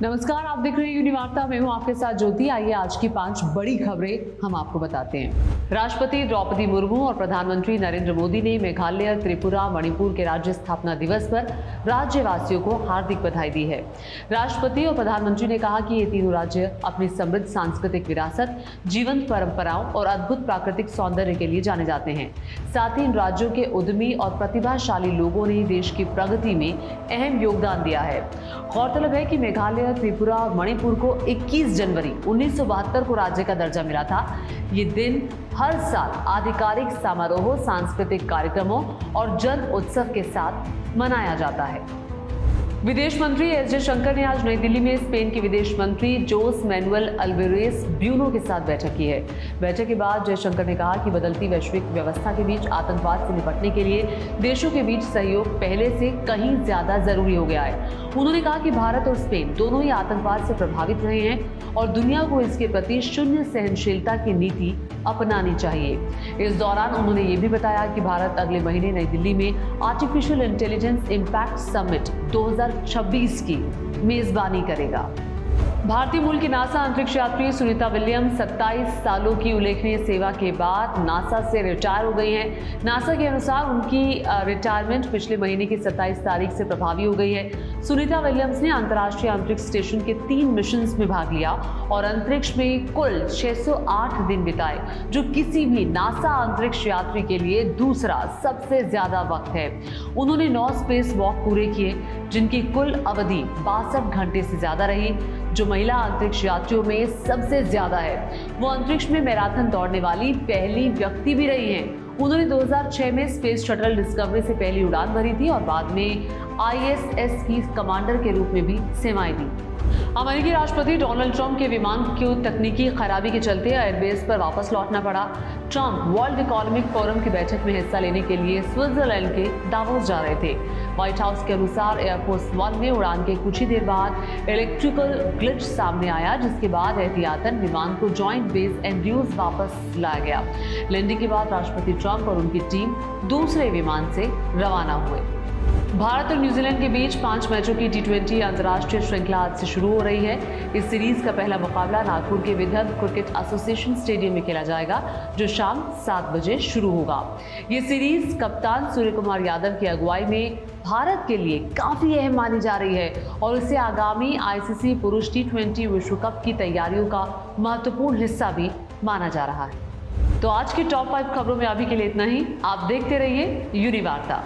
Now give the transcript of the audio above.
नमस्कार, आप देख रहे हैं यूनिवार्ता। मैं हूं आपके साथ ज्योति। आइए आज की 5 बड़ी खबरें हम आपको बताते हैं। राष्ट्रपति द्रौपदी मुर्मू और प्रधानमंत्री नरेंद्र मोदी ने मेघालय, त्रिपुरा, मणिपुर के राज्य स्थापना दिवस पर राज्यवासियों को हार्दिक बधाई दी है। राष्ट्रपति और प्रधानमंत्री ने कहा कि ये तीनों राज्य अपनी समृद्ध सांस्कृतिक विरासत, जीवंत परंपराओं और अद्भुत प्राकृतिक सौंदर्य के लिए जाने जाते हैं। साथ ही इन राज्यों के उद्यमी और प्रतिभाशाली लोगों ने देश की प्रगति में अहम योगदान दिया है। गौरतलब है कि मेघालय, त्रिपुरा और मणिपुर को 21 जनवरी 1972 को राज्य का दर्जा मिला था। ये दिन हर साल आधिकारिक समारोहों, सांस्कृतिक कार्यक्रमों और जन उत्सव के साथ मनाया जाता है। विदेश मंत्री एस जयशंकर ने आज नई दिल्ली में स्पेन के विदेश मंत्री जोस मैनुएल अल्वेरेस ब्यूनो के साथ बैठक की है। बैठक के बाद जयशंकर ने कहा कि बदलती वैश्विक व्यवस्था के बीच आतंकवाद से निपटने के लिए देशों के बीच सहयोग पहले से कहीं ज्यादा जरूरी हो गया है। उन्होंने कहा कि भारत और स्पेन दोनों ही आतंकवाद से प्रभावित रहे हैं और दुनिया को इसके प्रति शून्य सहनशीलता की नीति अपनानी चाहिए। इस दौरान उन्होंने ये भी बताया कि भारत अगले महीने नई दिल्ली में आर्टिफिशियल इंटेलिजेंस इम्पैक्ट समिट 2026 की मेजबानी करेगा। भारतीय मूल की नासा अंतरिक्ष यात्री सुनीता विलियम्स 27 सालों की उल्लेखनीय सेवा के बाद नासा से रिटायर हो गई हैं। नासा के अनुसार उनकी रिटायरमेंट पिछले महीने की 27 तारीख से प्रभावी हो गई है। सुनीता विलियम्स ने अंतर्राष्ट्रीय अंतरिक्ष स्टेशन के 3 मिशंस में भाग लिया और अंतरिक्ष में कुल 608 दिन बिताए, जो किसी भी नासा अंतरिक्ष यात्री के लिए दूसरा सबसे ज्यादा वक्त है। उन्होंने 9 स्पेस वॉक पूरे किए, जिनकी कुल अवधि 62 घंटे से ज्यादा रही, जो महिला अंतरिक्ष यात्रियों में सबसे ज्यादा है। वो अंतरिक्ष में मैराथन दौड़ने वाली पहली व्यक्ति भी रही हैं। उन्होंने 2006 में स्पेस शटल डिस्कवरी से पहली उड़ान भरी थी और बाद में ISS की कमांडर के रूप में भी सेवाएं दी। अमेरिकी राष्ट्रपति डोनाल्ड ट्रंप के विमान की तकनीकी खराबी के चलते एयरबेस पर वापस लौटना पड़ा। ट्रंप वर्ल्ड इकोनॉमिक फोरम की बैठक में हिस्सा लेने के लिए स्विट्जरलैंड के दावोस जा रहे थे। व्हाइट हाउस के अनुसार एयरफोर्स 1 में उड़ान के कुछ ही देर बाद इलेक्ट्रिकल ग्लिच सामने आया, जिसके बाद एहतियातन विमान को जॉइंट बेस एंड्रयूज वापस लाया गया। लैंडिंग के बाद राष्ट्रपति ट्रंप और उनकी टीम दूसरे विमान से रवाना हुए। भारत और न्यूजीलैंड के बीच 5 मैचों की T20 अंतर्राष्ट्रीय श्रृंखला आज से शुरू हो रही है। इस सीरीज का पहला मुकाबला नागपुर के विदर्भ क्रिकेट एसोसिएशन स्टेडियम में खेला जाएगा, जो शाम 7 बजे शुरू होगा। ये सीरीज कप्तान सूर्य कुमार यादव की अगुवाई में भारत के लिए काफी अहम मानी जा रही है और इसे आगामी ICC पुरुष T20 विश्व कप की तैयारियों का महत्वपूर्ण हिस्सा भी माना जा रहा है। तो आज की टॉप 5 खबरों में अभी के लिए इतना ही। आप देखते रहिए यूनिवार्ता।